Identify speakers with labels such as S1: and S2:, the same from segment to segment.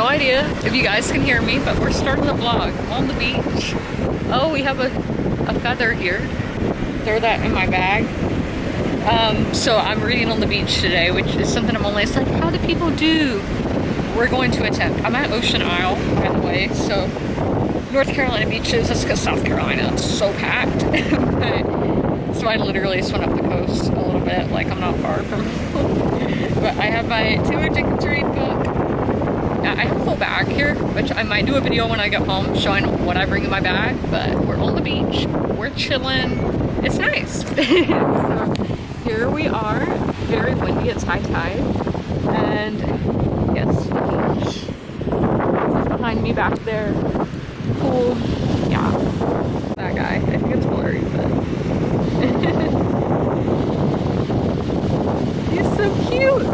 S1: no idea if you guys can hear me, but we're starting the vlog on the beach. Oh, we have a feather here. Throw that in my bag. So I'm reading on the beach today, which is something I'm always like, how do people do? We're going to attempt. I'm at Ocean Isle, by the way, so North Carolina beaches, that's because South Carolina, it's so packed. So I literally just went up the coast a little bit, like I'm not far from home. But I have my too addicted to read book. I have a whole bag here, which I might do a video when I get home showing what I bring in my bag, but we're on the beach, we're chilling, it's nice. So here we are, very windy, it's high tide, and yes, the beach. Behind me back there, pool, yeah. That guy, I think it's blurry, but he's so cute.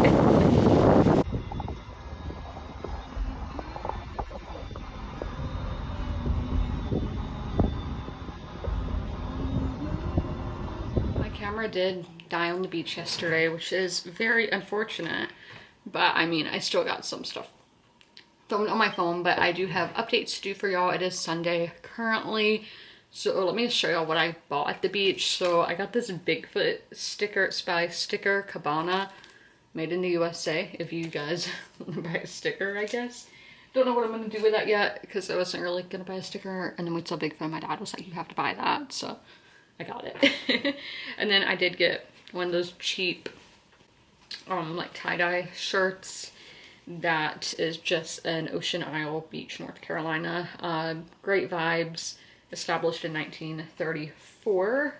S1: Camera did die on the beach yesterday, which is very unfortunate, but I mean, I still got some stuff filmed on my phone, but I do have updates to do for y'all. It is Sunday currently, so let me just show y'all what I bought at the beach. So I got this Bigfoot sticker. It's by Sticker Cabana, made in the USA, if you guys want to buy a sticker, I guess. Don't know what I'm going to do with that yet, because I wasn't really going to buy a sticker, and then we saw Bigfoot, my dad was like, you have to buy that, so I got it. And then I did get one of those cheap like tie-dye shirts that is just an Ocean Isle Beach, North Carolina. Great vibes, established in 1934.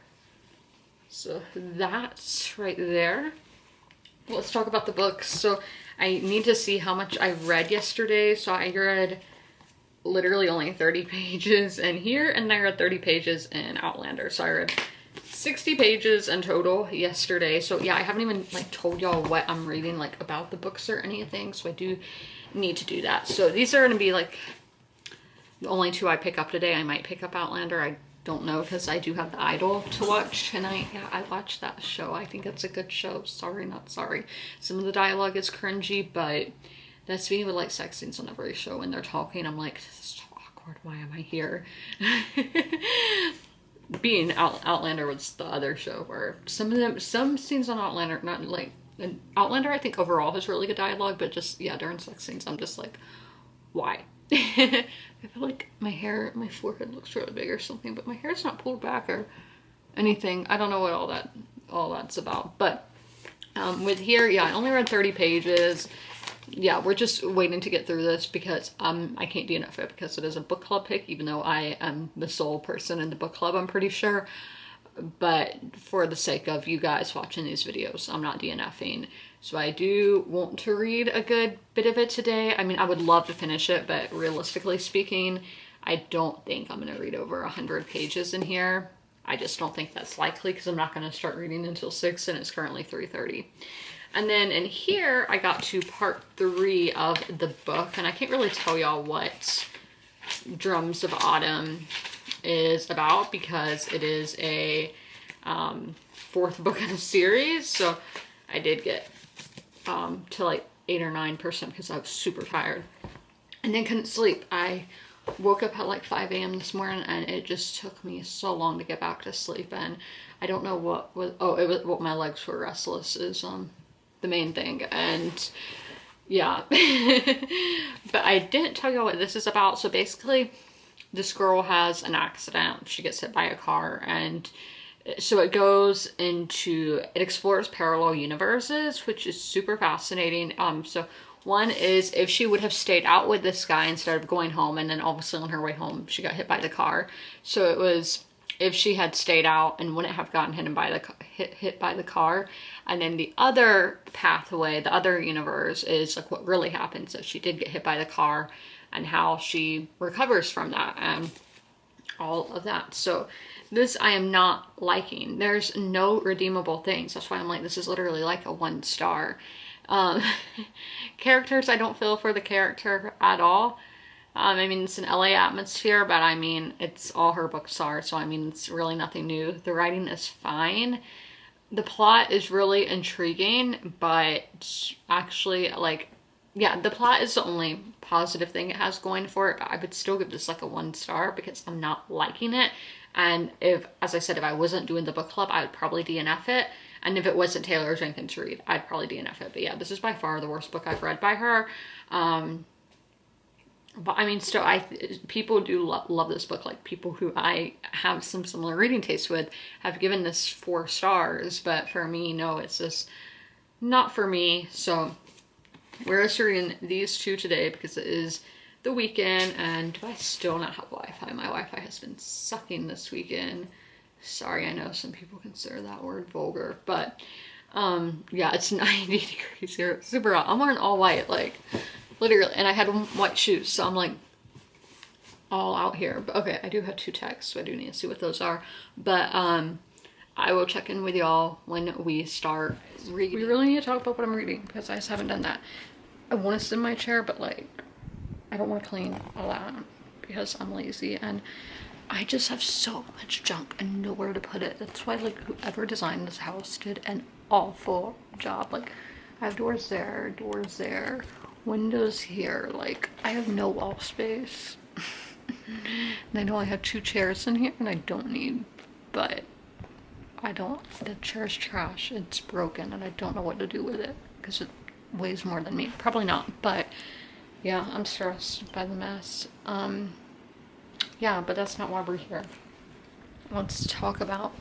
S1: So that's right there. Let's talk about the books. So I need to see how much I read yesterday. So I read literally only 30 pages in here, and I read 30 pages in Outlander. So I read 60 pages in total yesterday. So yeah, I haven't even like told y'all what I'm reading, like about the books or anything, so I do need to do that. So these are going to be like the only two I pick up today. I might pick up Outlander, I don't know, because I do have The Idol to watch, and I watched that show. I think it's a good show. Sorry, not sorry. Some of the dialogue is cringy, but that's me with like sex scenes on every show when they're talking. I'm like, this is so awkward. Why am I here? Being Outlander was the other show where some scenes on Outlander, not like in Outlander, I think overall has really good dialogue, but just yeah, during sex scenes, I'm just like, why? I feel like my hair, my forehead looks really big or something, but my hair's not pulled back or anything. I don't know what all that's about. But with here, yeah, I only read 30 pages. Yeah, we're just waiting to get through this because I can't DNF it because it is a book club pick, even though I am the sole person in the book club, I'm pretty sure. But for the sake of you guys watching these videos, I'm not DNFing. So I do want to read a good bit of it today. I mean, I would love to finish it, but realistically speaking, I don't think I'm going to read over 100 pages in here. I just don't think that's likely because I'm not going to start reading until 6, and it's currently 3:30. And then in here, I got to part 3 of the book, and I can't really tell y'all what Drums of Autumn is about because it is a 4th book in a series. So I did get to like 8 or 9% because I was super tired and then couldn't sleep. I woke up at like 5 a.m. this morning, and it just took me so long to get back to sleep. And I don't know what was, it was what my legs were restless is the main thing. And yeah, but I didn't tell you what this is about. So basically this girl has an accident. She gets hit by a car, and so it explores parallel universes, which is super fascinating. So one is if she would have stayed out with this guy instead of going home, and then obviously on her way home she got hit by the car. So it was if she had stayed out and wouldn't have gotten hit by the car. And then the other pathway, the other universe, is like what really happens if she did get hit by the car and how she recovers from that and all of that. So this I am not liking. There's no redeemable things. That's why I'm like, this is literally like a 1 star. Characters, I don't feel for the character at all. I mean, it's an LA atmosphere, but I mean, it's all her books are, so I mean, it's really nothing new. The writing is fine. The plot is really intriguing, but actually, like, yeah, the plot is the only positive thing it has going for it, but I would still give this like a 1 star because I'm not liking it. And if, as I said, if I wasn't doing the book club, I would probably DNF it. And if it wasn't Taylor Jenkins Reid, I'd probably DNF it. But yeah, this is by far the worst book I've read by her. But I mean, still, people do love this book. Like, people who I have some similar reading tastes with have given this 4 stars. But for me, no, it's just not for me. So we're just reading these 2 today because it is the weekend. And do I still not have Wi-Fi? My Wi-Fi has been sucking this weekend. Sorry, I know some people consider that word vulgar, but yeah, it's 90 degrees here. Super hot. I'm wearing all white, like, literally, and I had white shoes, so I'm like all out here. But okay, I do have 2 texts, so I do need to see what those are. But I will check in with y'all when we start reading. We really need to talk about what I'm reading because I just haven't done that. I want to sit in my chair, but like, I don't want to clean all that because I'm lazy, and I just have so much junk and nowhere to put it. That's why, like, whoever designed this house did an awful job. Like, I have doors there, windows here. Like, I have no wall space. And I know I have 2 chairs in here and I don't need, but the chair's trash. It's broken and I don't know what to do with it because it weighs more than me. Probably not, but yeah, I'm stressed by the mess. Yeah, but that's not why we're here. Let's talk about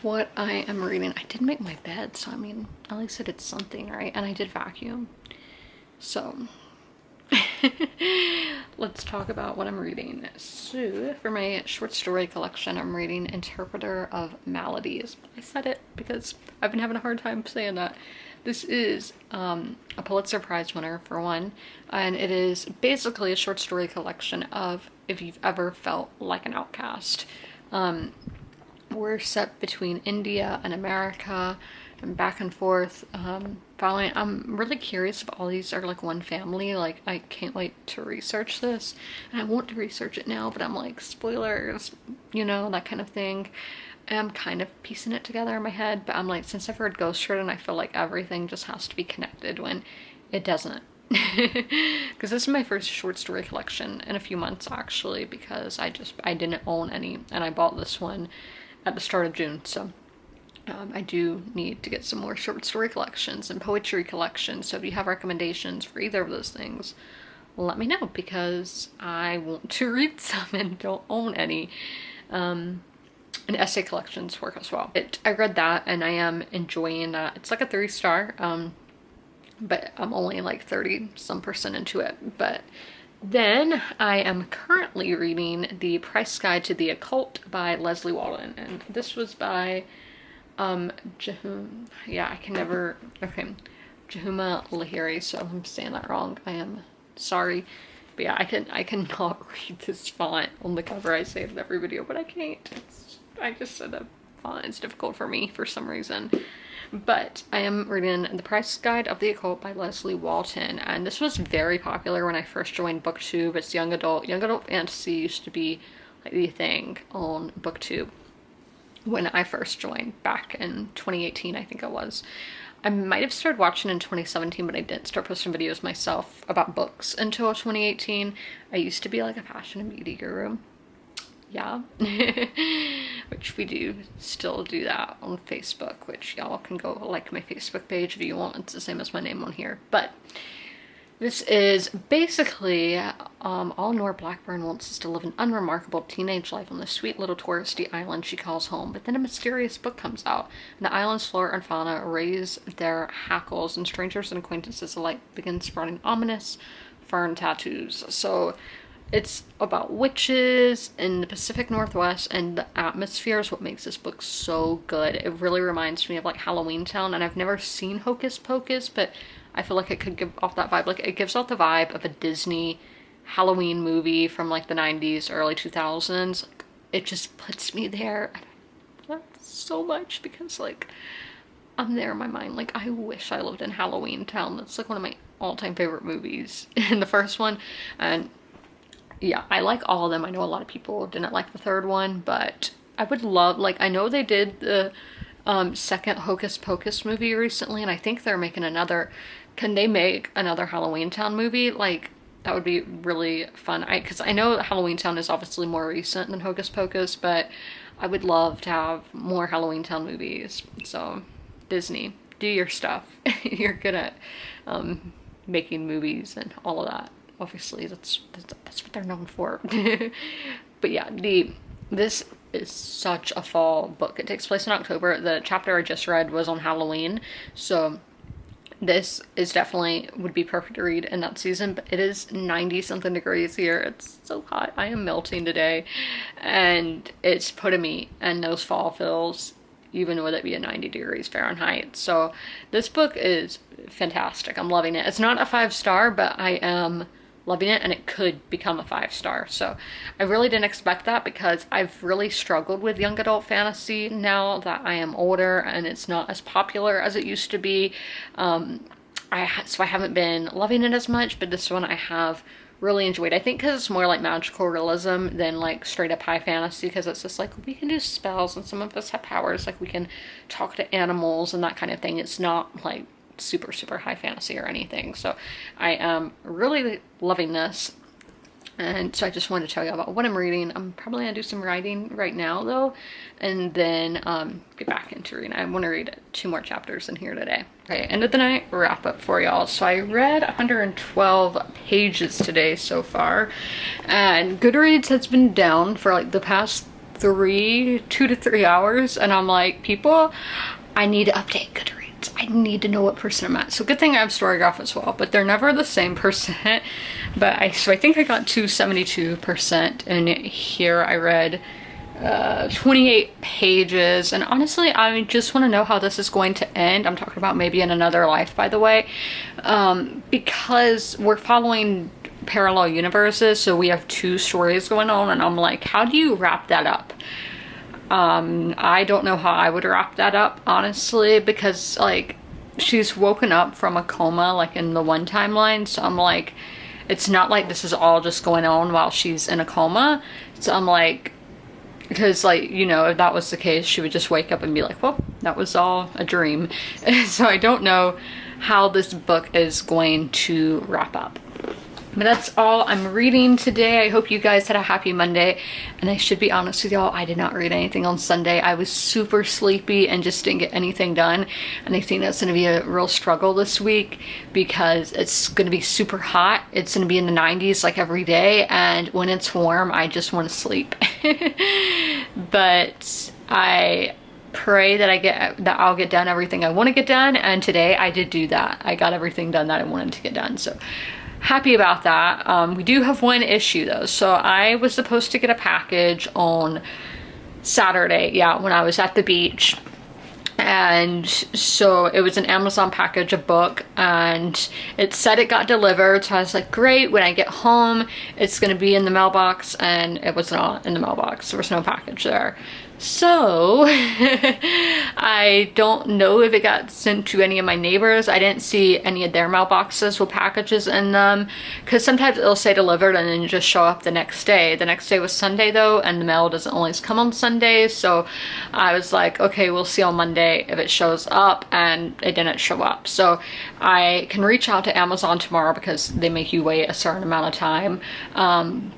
S1: what I am reading. I did make my bed, so I mean, at least I did something, right? And I did vacuum. So, let's talk about what I'm reading. So, for my short story collection, I'm reading Interpreter of Maladies. I said it because I've been having a hard time saying that. This is a Pulitzer Prize winner, for one, and it is basically a short story collection of If You've Ever Felt Like an Outcast. We're set between India and America and back and forth. Following, I'm really curious if all these are like one family. Like, I can't wait to research this, and I want to research it now, but I'm like, spoilers, you know, that kind of thing. I'm kind of piecing it together in my head, but I'm like, since I've read Ghostwritten, I feel like everything just has to be connected when it doesn't. Because this is my first short story collection in a few months, actually, because I didn't own any, and I bought this one at the start of June. So I do need to get some more short story collections and poetry collections. So if you have recommendations for either of those things, let me know, because I want to read some and don't own any. And essay collections work as well. I read that and I am enjoying that. It's like a 3-star, but I'm only like 30% into it. But then I am currently reading The Price Guide to the Occult by Leslie Walton, and this was by Jahuma Lahiri. So if I'm saying that wrong, I am sorry. But yeah, I cannot read this font on the cover. I say it in every video, but I can't. I just said that font is difficult for me for some reason. But I am reading The Price Guide of the Occult by Leslie Walton, and this was very popular when I first joined BookTube. It's young adult fantasy used to be like the thing on BookTube when I first joined back in 2018, I think it was. I might have started watching in 2017, but I didn't start posting videos myself about books until 2018. I used to be like a fashion and beauty guru. Yeah. Which we do still do that on Facebook, which y'all can go like my Facebook page if you want. It's the same as my name on here. But this is basically all Nora Blackburn wants is to live an unremarkable teenage life on the sweet little touristy island she calls home. But then a mysterious book comes out, and the island's flora and fauna raise their hackles, and strangers and acquaintances alike begin sprouting ominous fern tattoos. So it's about witches in the Pacific Northwest, and the atmosphere is what makes this book so good. It really reminds me of like Halloween Town, and I've never seen Hocus Pocus, but I feel like it could give off that vibe. Like, it gives off the vibe of a Disney Halloween movie from like the 90s, early 2000s. Like, it just puts me there. And I love it so much because like I'm there in my mind. Like, I wish I lived in Halloween Town. That's like one of my all-time favorite movies in the first one. And yeah, I like all of them. I know a lot of people didn't like the third one, but I would love, like, I know they did the second Hocus Pocus movie recently, and I think they're making another. Can they make another Halloween Town movie? Like, that would be really fun. Because I know Halloween Town is obviously more recent than Hocus Pocus, but I would love to have more Halloween Town movies. So, Disney, do your stuff. You're good at making movies and all of that. Obviously, that's what they're known for. But yeah, this is such a fall book. It takes place in October. The chapter I just read was on Halloween, so this is definitely would be perfect to read in that season. But it is 90 something degrees here. It's so hot. I am melting today, and it's putting me in those fall feels, even with it being 90 degrees Fahrenheit. So this book is fantastic. I'm loving it. It's not a 5-star, but I am loving it, and it could become a 5-star. So I really didn't expect that, because I've really struggled with young adult fantasy now that I am older and it's not as popular as it used to be. So I haven't been loving it as much, but this one I have really enjoyed. I think because it's more like magical realism than like straight up high fantasy, because it's just like we can do spells and some of us have powers, like we can talk to animals and that kind of thing. It's not like super high fantasy or anything. So I am really loving this, and so I just wanted to tell you about what I'm reading. I'm probably gonna do some writing right now though, and then get back into reading. I want to read 2 more chapters in here today. Okay, end of the night wrap up for y'all. So I read 112 pages today so far, and Goodreads has been down for like the past 2 to 3 hours, and I'm like, people, I need to update Goodreads. I need to know what percent I'm at. So good thing I have Storygraph as well, but they're never the same percent. But I think I got to 72%, and here I read 28 pages, and honestly I just want to know how this is going to end. I'm talking about maybe in another life, by the way, because we're following parallel universes, so we have 2 stories going on, and I'm like, how do you wrap that up? I don't know how I would wrap that up, honestly, because like she's woken up from a coma like in the one timeline, so I'm like, it's not like this is all just going on while she's in a coma. So I'm like, because like, you know, if that was the case, she would just wake up and be like, well, that was all a dream. So I don't know how this book is going to wrap up. But that's all I'm reading today. I hope you guys had a happy Monday. And I should be honest with y'all, I did not read anything on Sunday. I was super sleepy and just didn't get anything done. And I think that's going to be a real struggle this week, because it's going to be super hot. It's going to be in the 90s like every day. And when it's warm, I just want to sleep. But I pray that I'll get done everything I want to get done. And today I did do that. I got everything done that I wanted to get done. So happy about that. We do have one issue though. So I was supposed to get a package on Saturday, yeah, when I was at the beach. And so it was an Amazon package, a book, and it said it got delivered. So I was like, great, when I get home, it's gonna be in the mailbox, and it was not in the mailbox. There was no package there. So I don't know if it got sent to any of my neighbors. I didn't see any of their mailboxes with packages in them, because sometimes it'll say delivered and then just show up the next day. The next day was Sunday though, and the mail doesn't always come on Sundays. So I was like, okay, we'll see on Monday if it shows up, and it didn't show up. So I can reach out to Amazon tomorrow, because they make you wait a certain amount of time,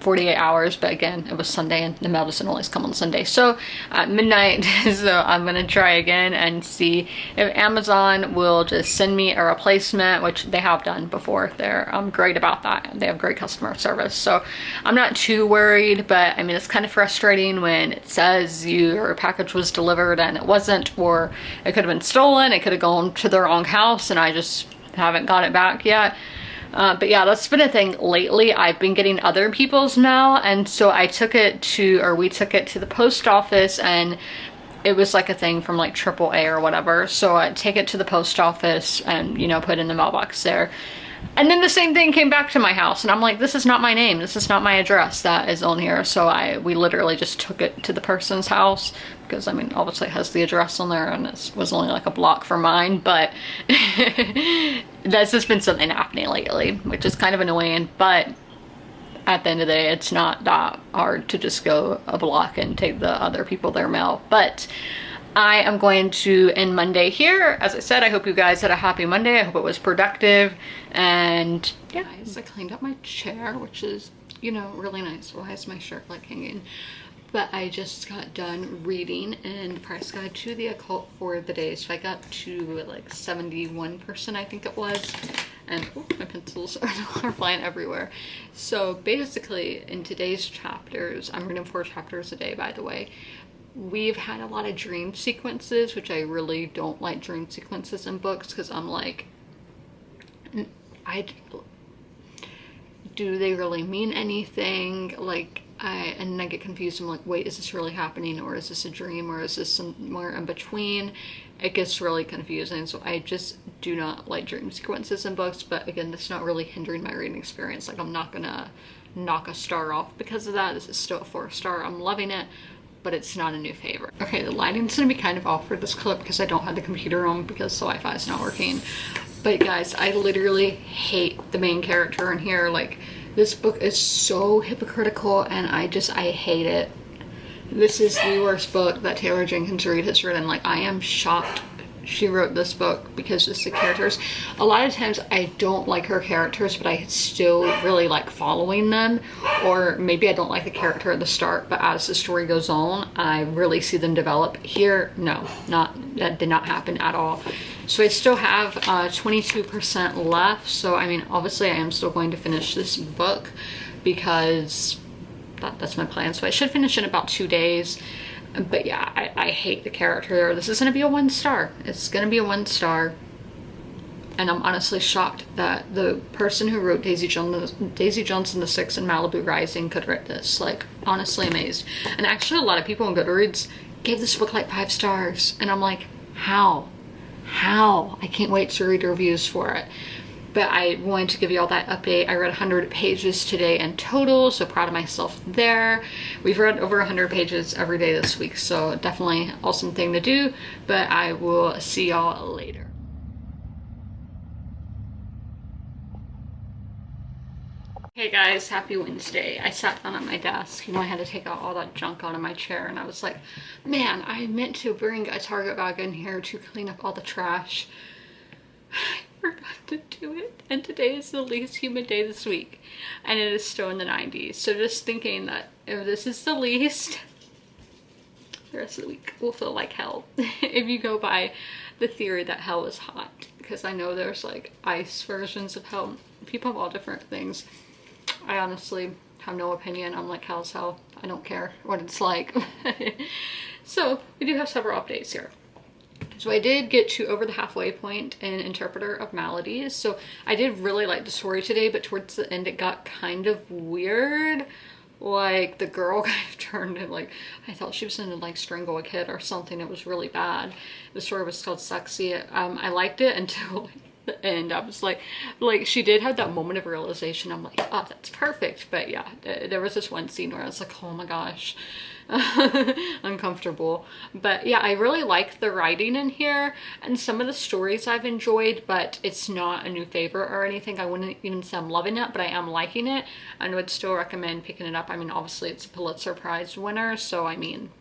S1: 48 hours. But again, it was Sunday and the mail doesn't always come on Sunday. So at midnight, so I'm gonna try again and see if Amazon will just send me a replacement, which they have done before. They're great about that. They have great customer service, so I'm not too worried. But I mean, it's kind of frustrating when it says your package was delivered and it wasn't, or it could have been stolen, it could have gone to the wrong house, and I just haven't got it back yet. But yeah, that's been a thing lately. I've been getting other people's mail, and so we took it to the post office, and it was like a thing from like AAA or whatever. So I take it to the post office and, you know, put it in the mailbox there. And then the same thing came back to my house, and I'm like, this is not my name, this is not my address that is on here. So we literally just took it to the person's house, because I mean, obviously it has the address on there, and it was only like a block from mine. But that's just been something happening lately, which is kind of annoying. But at the end of the day, it's not that hard to just go a block and take the other people their mail. But I am going to end Monday here. As I said, I hope you guys had a happy Monday. I hope it was productive. And yeah, guys, I cleaned up my chair, which is, you know, really nice. Why is my shirt like hanging? But I just got done reading and Price Guide to the Occult for the day. So I got to like 71%, I think it was. And oh, my pencils are flying everywhere. So basically in today's chapters, I'm reading 4 chapters a day, by the way. We've had a lot of dream sequences, which I really don't like dream sequences in books because I'm like, do they really mean anything? Like, and I get confused. I'm like, wait, is this really happening, or is this a dream, or is this somewhere in between? It gets really confusing. So I just do not like dream sequences in books. But again, that's not really hindering my reading experience. Like, I'm not gonna knock a star off because of that. This is still a 4-star. I'm loving it, but it's not a new favorite. Okay, the lighting's gonna be kind of off for this clip because I don't have the computer on because the Wi-Fi is not working. But guys, I literally hate the main character in here. Like, this book is so hypocritical and I hate it. This is the worst book that Taylor Jenkins Reid has written. Like, I am shocked she wrote this book because just the characters. A lot of times I don't like her characters, but I still really like following them. Or maybe I don't like the character at the start, but as the story goes on, I really see them develop. Here, no, that did not happen at all. So I still have 22% left. So I mean, obviously I am still going to finish this book because that's my plan. So I should finish in about 2 days. But yeah, I hate the character. This is going to be a 1-star. It's going to be a 1-star. And I'm honestly shocked that the person who wrote Daisy Jones and the Six and Malibu Rising could write this. Like, honestly amazed. And actually a lot of people on Goodreads gave this book like 5 stars. And I'm like, how? I can't wait to read reviews for it. But I wanted to give you all that update. I read 100 pages today in total, so proud of myself there. We've read over 100 pages every day this week, so definitely awesome thing to do. But I will see y'all later. Hey guys, happy Wednesday. I sat down at my desk. You know, I had to take out all that junk out of my chair, and I was like, man, I meant to bring a Target bag in here to clean up all the trash. I forgot to do it, and today is the least humid day this week, and it is still in the 90s. So just thinking that if this is the least, the rest of the week will feel like hell. If you go by the theory that hell is hot, because I know there's like ice versions of hell. People have all different things. I honestly have no opinion. I'm like, hell's hell. I don't care what it's like. So we do have several updates here. So I did get to over the halfway point in Interpreter of Maladies. So I did really like the story today, but towards the end it got kind of weird. Like, the girl kind of turned and like, I thought she was gonna like strangle a kid or something. It was really bad. The story was called Sexy. I liked it until the end. I was like she did have that moment of realization. I'm like, oh, that's perfect. But yeah, there was this one scene where I was like, oh my gosh. Uncomfortable. But yeah, I really like the writing in here, and some of the stories I've enjoyed, but it's not a new favorite or anything. I wouldn't even say I'm loving it, but I am liking it and would still recommend picking it up. I mean, obviously it's a Pulitzer Prize winner, so I mean,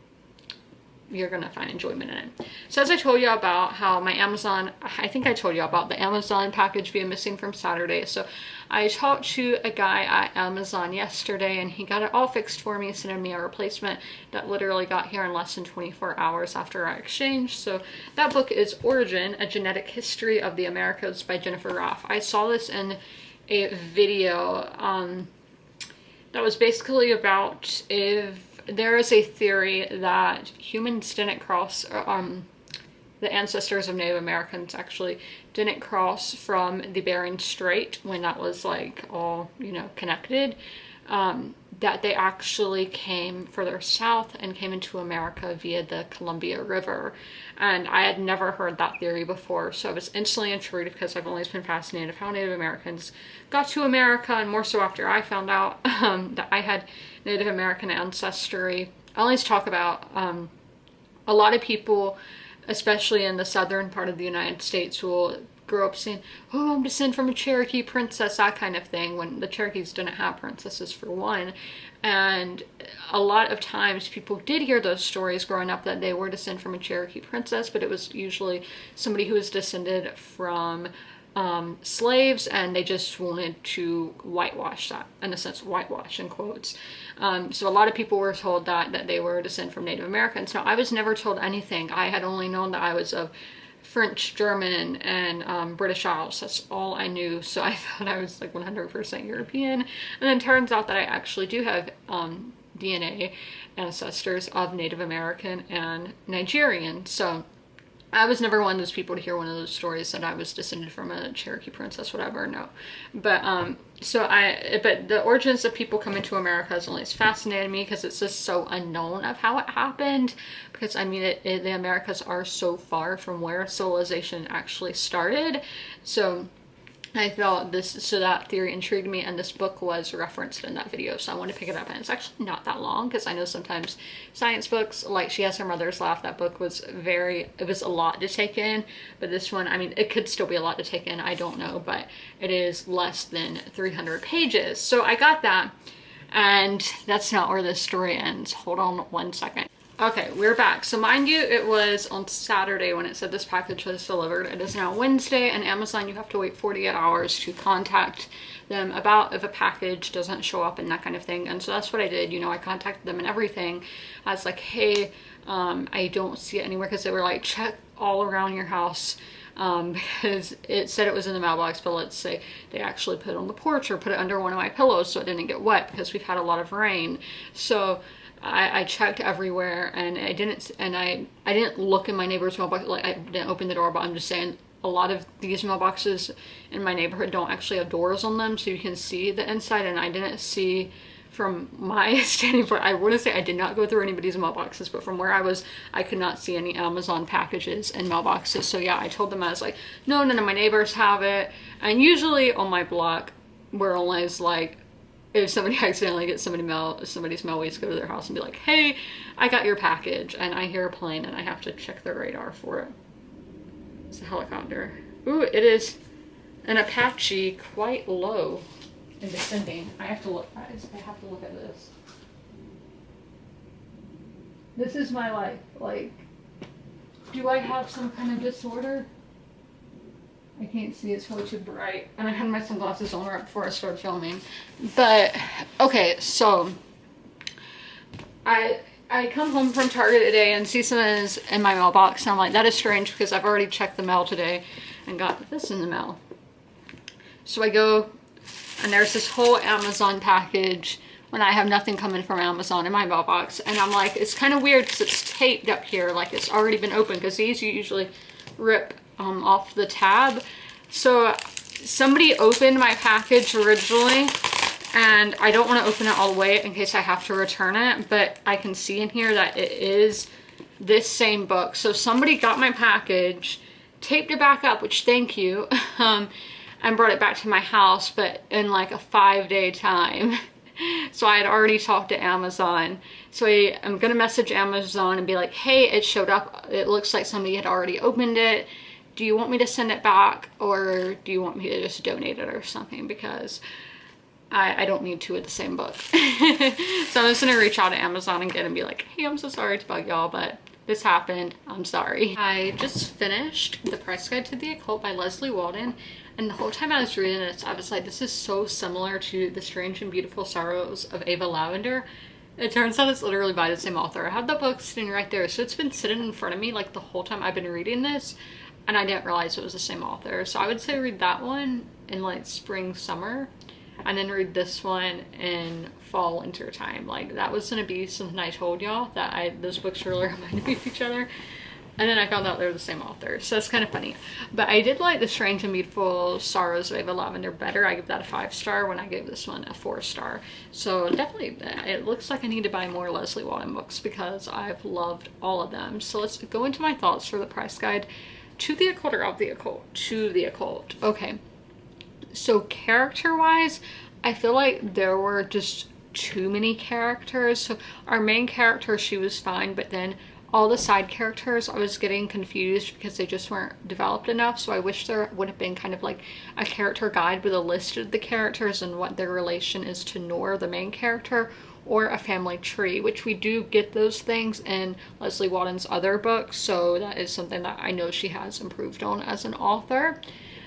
S1: you're gonna find enjoyment in it. So as I told you about how my Amazon, I think I told you about the Amazon package being missing from Saturday. So I talked to a guy at Amazon yesterday and he got it all fixed for me, sending me a replacement that literally got here in less than 24 hours after our exchange. So that book is Origin, A Genetic History of the Americas by Jennifer Roth. I saw this in a video that was basically about if there is a theory that humans didn't cross, the ancestors of Native Americans actually didn't cross from the Bering Strait when that was like all, you know, connected, that they actually came further south and came into America via the Columbia River. And I had never heard that theory before, so I was instantly intrigued because I've always been fascinated with how Native Americans got to America, and more so after I found out that I had Native American ancestry. I always talk about a lot of people, especially in the southern part of the United States, will grew up saying, oh, I'm descended from a Cherokee princess, that kind of thing, when the Cherokees didn't have princesses for one. And a lot of times people did hear those stories growing up that they were descended from a Cherokee princess, but it was usually somebody who was descended from slaves, and they just wanted to whitewash that, in a sense, whitewash in quotes. So a lot of people were told that they were descended from Native Americans. Now, I was never told anything. I had only known that I was of French, German, and British Isles. That's all I knew. So I thought I was like 100% European. And then turns out that I actually do have DNA ancestors of Native American and Nigerian. So I was never one of those people to hear one of those stories that I was descended from a Cherokee princess, whatever. No, but but the origins of people coming to America has always fascinated me, because it's just so unknown of how it happened. Because I mean, the Americas are so far from where civilization actually started. So I felt that theory intrigued me, and this book was referenced in that video, so I wanted to pick it up. And it's actually not that long, because I know sometimes science books, like She Has Her Mother's Laugh, that book was it was a lot to take in, but this one, I mean, it could still be a lot to take in, I don't know, but it is less than 300 pages. So I got that, and that's not where this story ends. Hold on one second. Okay, we're back. So mind you, it was on Saturday when it said this package was delivered. It is now Wednesday, and Amazon, you have to wait 48 hours to contact them about if a package doesn't show up and that kind of thing. And so that's what I did. You know, I contacted them and everything. I was like, hey, I don't see it anywhere, because they were like, check all around your house. Because it said it was in the mailbox, but let's say they actually put it on the porch or put it under one of my pillows so it didn't get wet, because we've had a lot of rain. So I checked everywhere, and I didn't look in my neighbor's mailbox. Like, I didn't open the door, but I'm just saying a lot of these mailboxes in my neighborhood don't actually have doors on them, so you can see the inside. And I didn't see from my standing point. I wouldn't say I did not go through anybody's mailboxes, but from where I was, I could not see any Amazon packages and mailboxes. So yeah, I told them, I was like, no, none of my neighbors have it. And usually on my block, we're always like, if somebody accidentally gets somebody's mail, we just go to their house and be like, hey, I got your package, and I hear a plane and I have to check the radar for it. It's a helicopter. Ooh, it is an Apache, quite low and descending. I have to look, guys. I have to look at this. This is my life. Like, do I have some kind of disorder? I can't see, it's really too bright. And I had my sunglasses on right before I started filming. But, okay, so I come home from Target today and see something is in my mailbox. And I'm like, that is strange, because I've already checked the mail today and got this in the mail. So I go, and there's this whole Amazon package when I have nothing coming from Amazon in my mailbox. And I'm like, it's kind of weird, because it's taped up here like it's already been opened, because these you usually rip off the tab. So somebody opened my package originally, and I don't want to open it all the way in case I have to return it, but I can see in here that it is this same book. So somebody got my package, taped it back up, which thank you, and brought it back to my house, but in like a 5-day time. So I had already talked to Amazon. So I'm gonna message Amazon and be like, hey, it showed up. It looks like somebody had already opened it. Do you want me to send it back, or do you want me to just donate it or something? Because I don't need two of the same book. So I'm just gonna reach out to Amazon again and be like, hey, I'm so sorry to bug y'all, but this happened. I'm sorry. I just finished The Price Guide to the Occult by Leslie Walden. And the whole time I was reading this, I was like, this is so similar to The Strange and Beautiful Sorrows of Ava Lavender. It turns out it's literally by the same author. I have the book sitting right there. So it's been sitting in front of me like the whole time I've been reading this. And I didn't realize it was the same author. So I would say read that one in like spring, summer. And then read this one in fall, winter time. Like, that was gonna be something I told y'all, that those books really reminded me of each other. And then I found out they're the same author, so it's kind of funny. But I did like The Strange and Beautiful Sorrows of Ava Lavender better. I give that a 5-star when I gave this one a 4-star. So definitely, it looks like I need to buy more Leslie Walden books, because I've loved all of them. So let's go into my thoughts for The Price Guide to the Occult, or of the Occult? To the Occult. Okay. So character-wise, I feel like there were just too many characters. So our main character, she was fine, but then all the side characters, I was getting confused because they just weren't developed enough. So I wish there would have been kind of like a character guide with a list of the characters and what their relation is to Noor, the main character, or a family tree, which we do get those things in Leslie Walton's other books. So that is something that I know she has improved on as an author.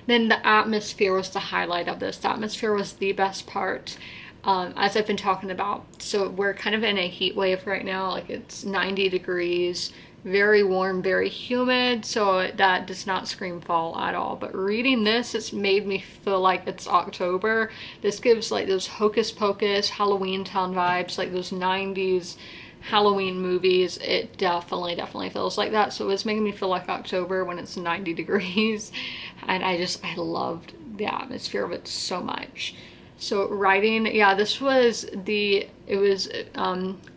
S1: Then the atmosphere was the highlight of this. The atmosphere was the best part. As I've been talking about, so we're kind of in a heat wave right now. Like, it's 90 degrees, very warm, very humid, so that does not scream fall at all. But reading this, it's made me feel like it's October. This gives like those Hocus Pocus, Halloween Town vibes, like those 90s Halloween movies. It definitely feels like that. So it's making me feel like October when it's 90 degrees. And I loved the atmosphere of it so much. So writing, yeah, this was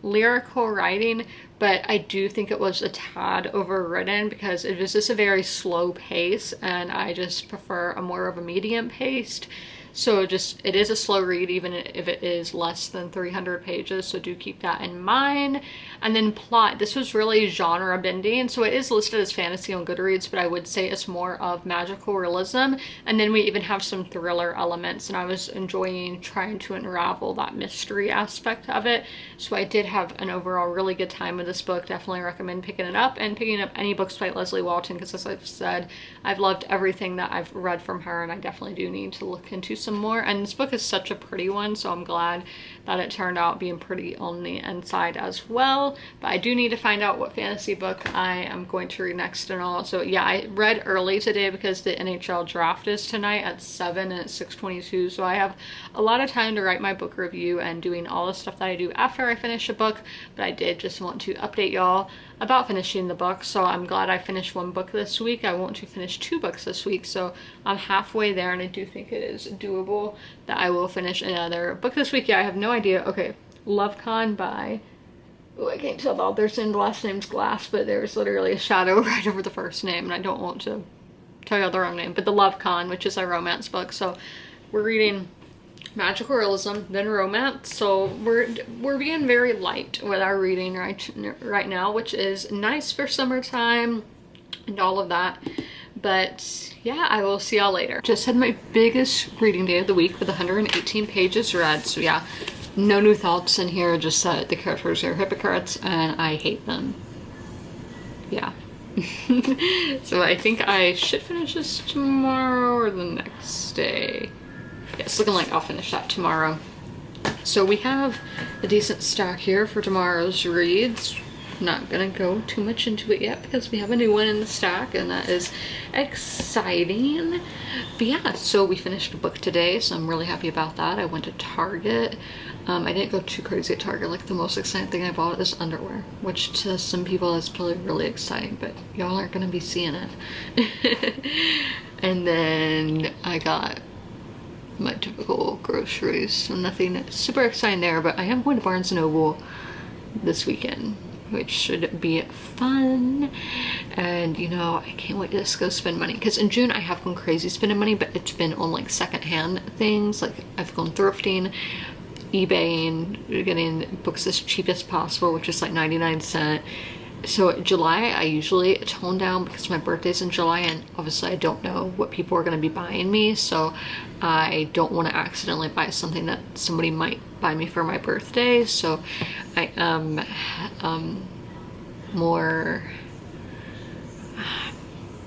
S1: lyrical writing, but I do think it was a tad overwritten because it was just a very slow pace, and I just prefer a more of a medium paced. So it is a slow read, even if it is less than 300 pages, so do keep that in mind. And then plot, this was really genre bending, so it is listed as fantasy on Goodreads, but I would say it's more of magical realism. And then we even have some thriller elements, and I was enjoying trying to unravel that mystery aspect of it. So I did have an overall really good time with this book. Definitely recommend picking it up, and picking up any books by Leslie Walton, because as I've said, I've loved everything that I've read from her, and I definitely do need to look into some more. And this book is such a pretty one, so I'm glad that it turned out being pretty on the inside as well. But I do need to find out what fantasy book I am going to read next and all. So yeah, I read early today because the NHL draft is tonight at 7 and it's 6:22, so I have a lot of time to write my book review and doing all the stuff that I do after I finish a book. But I did just want to update y'all about finishing the book. So I'm glad I finished one book this week. I want to finish 2 books this week, so I'm halfway there, and I do think it is doable that I will finish another book this week. Yeah, I have no idea. Okay, LoveCon by, oh, I can't tell the author's name. The last name's Glass, but there's literally a shadow right over the first name, and I don't want to tell you the wrong name. But the LoveCon, which is a romance book. So we're reading magical realism, then romance. So we're being very light with our reading right now, which is nice for summertime and all of that. But yeah, I will see y'all later. Just had my biggest reading day of the week with 118 pages read. So yeah, no new thoughts in here, just that the characters are hypocrites and I hate them. Yeah. So I think I should finish this tomorrow or the next day. Yeah, it's looking like I'll finish that tomorrow. So we have a decent stack here for tomorrow's reads. Not gonna go too much into it yet because we have a new one in the stack, and that is exciting. But yeah, so we finished a book today, so I'm really happy about that. I went to Target. I didn't go too crazy at Target. Like, the most exciting thing I bought is underwear, which to some people is probably really exciting, but y'all aren't gonna be seeing it. And then I got my typical groceries, so nothing super exciting there, but I am going to Barnes & Noble this weekend, which should be fun. And you know, I can't wait to just go spend money, because in June I have gone crazy spending money, but it's been on like secondhand things. Like, I've gone thrifting, eBaying, getting books as cheap as possible, which is like 99¢. So July I usually tone down because my birthday's in July, and obviously I don't know what people are going to be buying me, so I don't want to accidentally buy something that somebody might buy me for my birthday. So I am more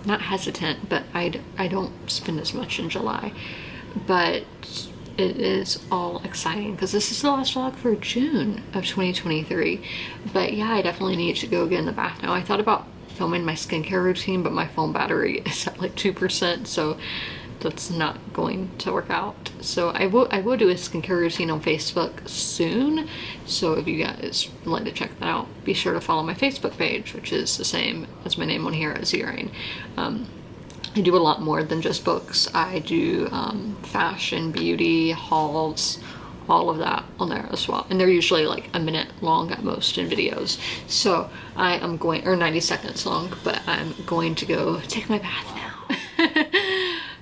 S1: not hesitant, but I don't spend as much in July. But it is all exciting because this is the last vlog for June of 2023. But yeah, I definitely need to go get in the bath now. I thought about filming my skincare routine, but my phone battery is at like 2%, so that's not going to work out. So I will do a skincare routine on Facebook soon. So if you guys would like to check that out, be sure to follow my Facebook page, which is the same as my name on here as Zerain. I do a lot more than just books. I do fashion, beauty, hauls, all of that on there as well. And they're usually like a minute long at most in videos. So I am going, or 90 seconds long, but I'm going to go take my bath now.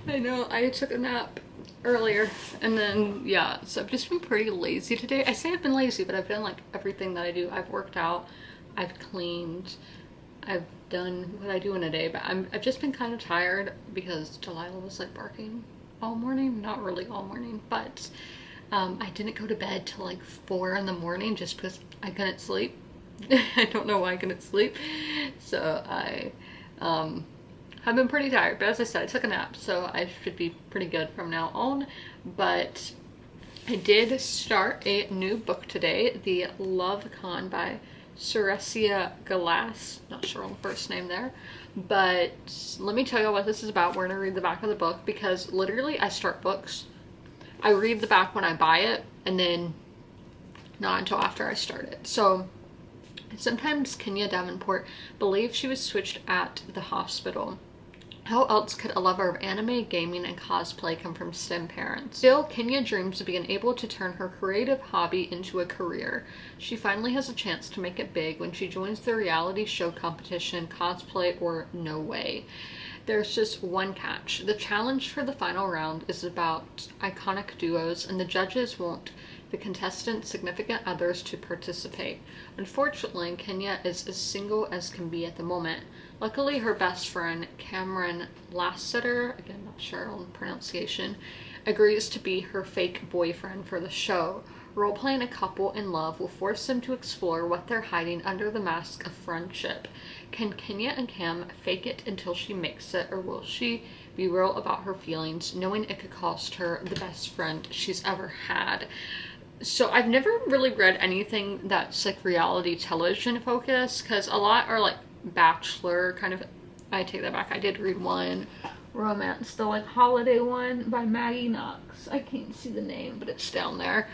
S1: I know, I took a nap earlier, and then yeah, so I've just been pretty lazy today. I say I've been lazy, but I've done like everything that I do. I've worked out, I've cleaned, I've done what I do in a day, but I've just been kind of tired because Delilah was like barking all morning. Not really all morning, but I didn't go to bed till like 4 in the morning just because I couldn't sleep. I don't know why I couldn't sleep. So I have been pretty tired, but as I said, I took a nap, so I should be pretty good from now on. But I did start a new book today, The Love Con by Suresia Galas. Not sure on the first name there. But let me tell you what this is about. We're going to read the back of the book because literally I start books. I read the back when I buy it and then not until after I start it. So sometimes Kenya Davenport believes she was switched at the hospital. How else could a lover of anime, gaming, and cosplay come from STEM parents? Still, Kenya dreams of being able to turn her creative hobby into a career. She finally has a chance to make it big when she joins the reality show competition Cosplay or No Way. There's just one catch. The challenge for the final round is about iconic duos, and the judges want the contestants' significant others to participate. Unfortunately, Kenya is as single as can be at the moment. Luckily, her best friend, Cameron Lasseter, again, not sure on pronunciation, agrees to be her fake boyfriend for the show. Role-playing a couple in love will force them to explore what they're hiding under the mask of friendship. Can Kenya and Cam fake it until she makes it, or will she be real about her feelings, knowing it could cost her the best friend she's ever had? So I've never really read anything that's like reality television focused, because a lot are like Bachelor kind of. I take that back. I did read one romance, the like holiday one by Maggie Knox. I can't see the name, but it's down there,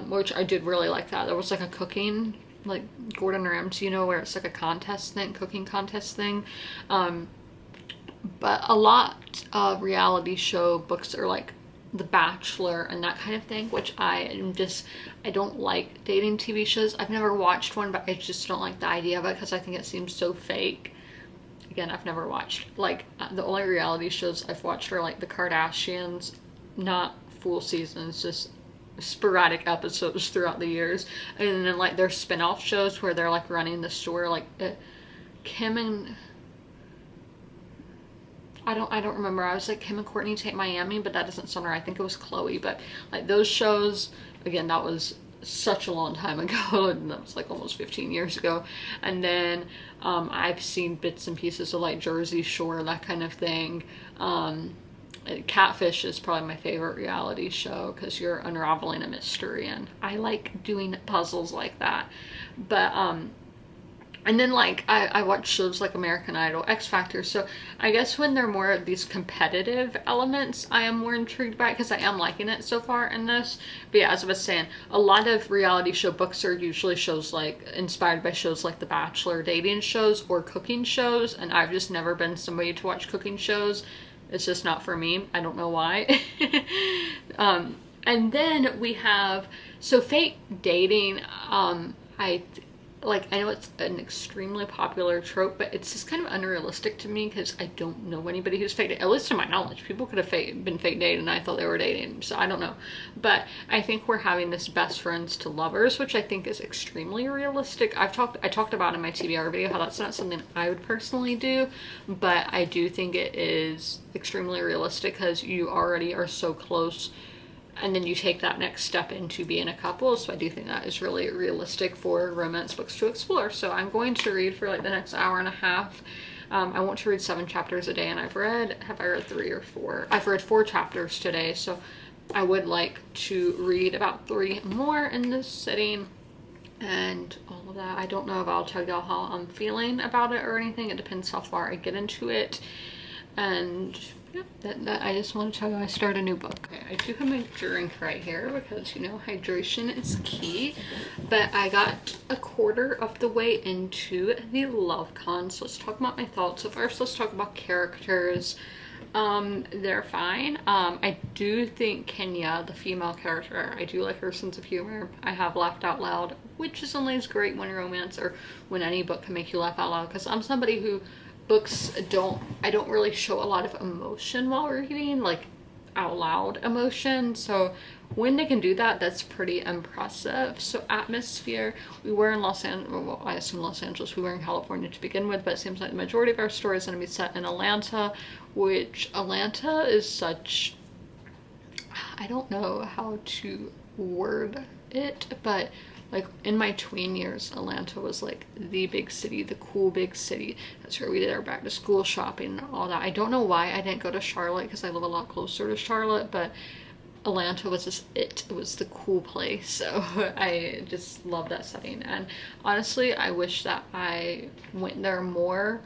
S1: which I did really like that. There was like a cooking, like Gordon Ramsay, where it's like a contest thing, cooking contest thing. But a lot of reality show books are like The Bachelor and that kind of thing, which I don't like dating TV shows. I've never watched one, but I just don't like the idea of it because I think it seems so fake. Again, I've never watched, like, the only reality shows I've watched are like the Kardashians, not full seasons, just sporadic episodes throughout the years. And then like their spin-off shows where they're like running the store, like Kim and I don't remember. I was like Kim and Courtney Take Miami, but that doesn't sound right. I think it was Chloe. But like those shows, again, that was such a long time ago. And that was like almost 15 years ago. And then I've seen bits and pieces of like Jersey Shore, that kind of thing. Catfish is probably my favorite reality show because you're unraveling a mystery, and I like doing puzzles like that. But and then like I watch shows like American Idol, X Factor. So I guess when they're more of these competitive elements, I am more intrigued by it because I am liking it so far in this. But yeah, as I was saying, a lot of reality show books are usually shows like inspired by shows like The Bachelor, dating shows, or cooking shows. And I've just never been somebody to watch cooking shows. It's just not for me. I don't know why. And then we have, so fake dating, I know it's an extremely popular trope, but it's just kind of unrealistic to me because I don't know anybody who's fake dating. At least to my knowledge, people could have been fake dating and I thought they were dating, so I don't know. But I think we're having this best friends to lovers, which I think is extremely realistic. I talked about in my TBR video how that's not something I would personally do, but I do think it is extremely realistic because you already are so close. And then you take that next step into being a couple. So I do think that is really realistic for romance books to explore. So I'm going to read for like the next hour and a half. I want to read 7 chapters a day, and have I read 3 or 4? I've read 4 chapters today, so I would like to read about 3 more in this sitting and all of that. I don't know if I'll tell y'all how I'm feeling about it or anything. It depends how far I get into it. And yeah, that I just want to tell you I start a new book. Okay, I do have my drink right here because hydration is key. But I got a quarter of the way into the Love Con, so let's talk about my thoughts. So first, let's talk about characters. They're fine. I do think Kenya, the female character, I do like her sense of humor. I have laughed out loud, which is always great when romance or when any book can make you laugh out loud, because I'm somebody who I don't really show a lot of emotion while reading. Like, out loud emotion. So when they can do that, that's pretty impressive. So atmosphere, we were in Los Angeles, well, I assume Los Angeles, we were in California to begin with, but it seems like the majority of our story is going to be set in Atlanta, which Atlanta is such, I don't know how to word it, but like in my tween years, Atlanta was like the big city, the cool big city. That's where we did our back to school shopping and all that. I don't know why I didn't go to Charlotte because I live a lot closer to Charlotte, but Atlanta was just it was the cool place. So I just love that setting, and honestly I wish that I went there more,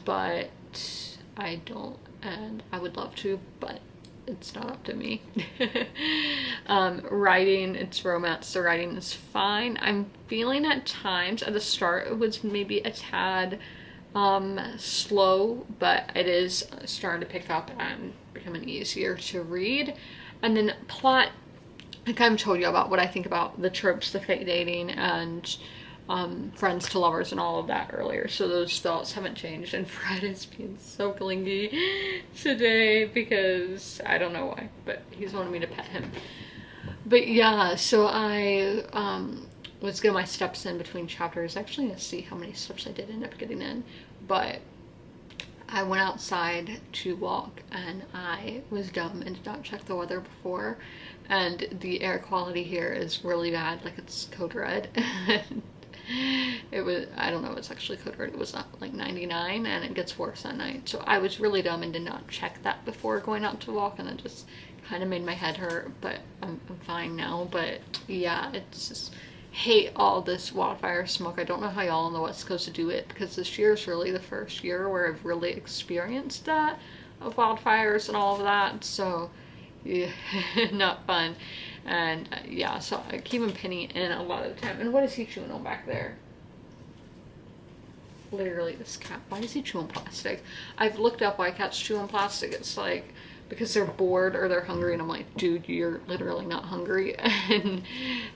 S1: but I don't, and I would love to, but it's not up to me. Writing, it's romance, the writing is fine. I'm feeling at times at the start it was maybe a tad slow, but it is starting to pick up and becoming easier to read. And then plot, I kind of told you about what I think about the tropes, the fake dating, and friends to lovers and all of that earlier. So those thoughts haven't changed. And Fred is being so clingy today because I don't know why, but he's wanting me to pet him. But yeah, so I was getting my steps in between chapters. Actually, let's see how many steps I did end up getting in, but I went outside to walk and I was dumb and did not check the weather before, and the air quality here is really bad, like it's code red. It was, I don't know, it's actually code red. It was like 99 and it gets worse at night. So I was really dumb and did not check that before going out to walk, and it just kind of made my head hurt, but I'm fine now. But yeah, it's just, hate all this wildfire smoke. I don't know how y'all on the West Coast do it, because this year is really the first year where I've really experienced that, of wildfires and all of that. So yeah, not fun. And yeah, so I keep him Penny in a lot of the time. And what is he chewing on back there? Literally this cat, why is he chewing plastic? I've looked up why cats chew on plastic. It's like because they're bored or they're hungry, and I'm like, dude, you're literally not hungry. And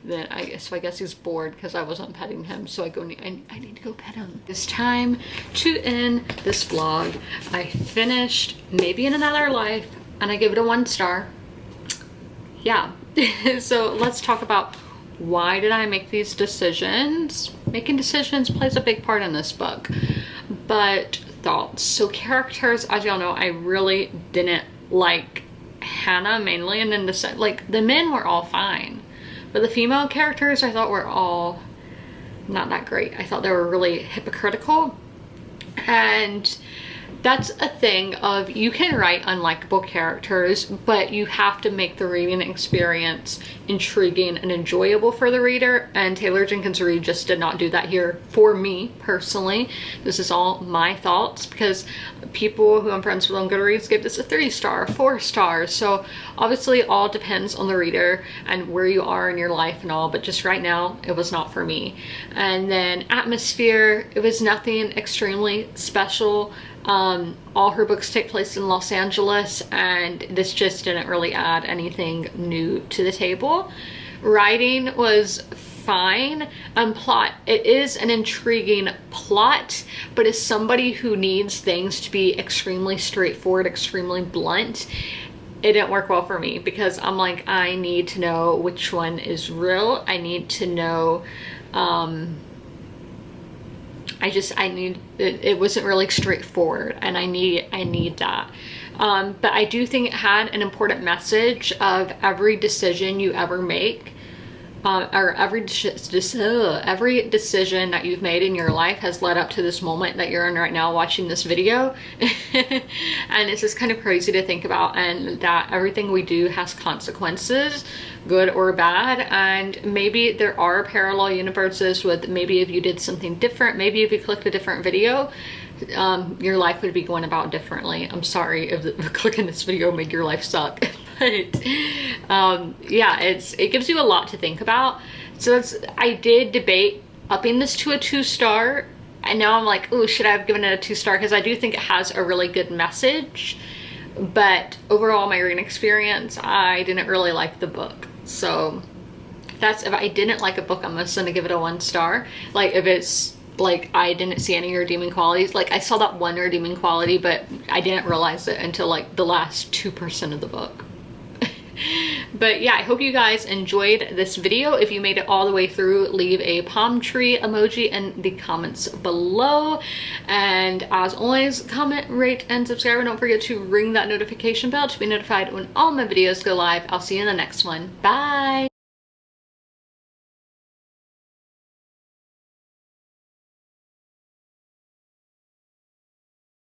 S1: then I guess he's bored because I wasn't petting him, so I need to go pet him. It's time to end this vlog. I finished Maybe in Another Life and I give it a 1 star. Yeah. So let's talk about why did I make these decisions. Making decisions plays a big part in this book, but thoughts. So characters, as y'all know, I really didn't like Hannah mainly, and then the men were all fine, but the female characters I thought were all not that great. I thought they were really hypocritical, and that's a thing of, you can write unlikable characters, but you have to make the reading experience intriguing and enjoyable for the reader, and Taylor Jenkins Reid just did not do that here for me personally. This is all my thoughts, because people who I'm friends with on Goodreads gave this a 3 star, 4 stars. So obviously all depends on the reader and where you are in your life and all, but just right now it was not for me. And then atmosphere, it was nothing extremely special. All her books take place in Los Angeles, and this just didn't really add anything new to the table. Writing was fine. Plot, it is an intriguing plot, but as somebody who needs things to be extremely straightforward, extremely blunt, it didn't work well for me, because I'm like, I need to know which one is real. I need to know, it wasn't really straightforward, and I need that. But I do think it had an important message of every decision you ever make, or every decision that you've made in your life has led up to this moment that you're in right now watching this video. And it's just kind of crazy to think about, and that everything we do has consequences, good or bad. And maybe there are parallel universes with, maybe if you did something different, maybe if you clicked a different video, your life would be going about differently. I'm sorry if clicking this video made your life suck. But yeah, it gives you a lot to think about. So I did debate upping this to a 2 star, and now I'm like, oh, should I have given it a 2 star? Because I do think it has a really good message, but overall my reading experience, I didn't really like the book. So that's, if I didn't like a book, I'm just gonna give it a 1 star. Like if it's like I didn't see any redeeming qualities, like I saw that one redeeming quality, but I didn't realize it until like the last 2% of the book. But yeah, I hope you guys enjoyed this video. If you made it all the way through, leave a palm tree emoji in the comments below. And as always, comment, rate, and subscribe. And don't forget to ring that notification bell to be notified when all my videos go live. I'll see you in the next one. Bye!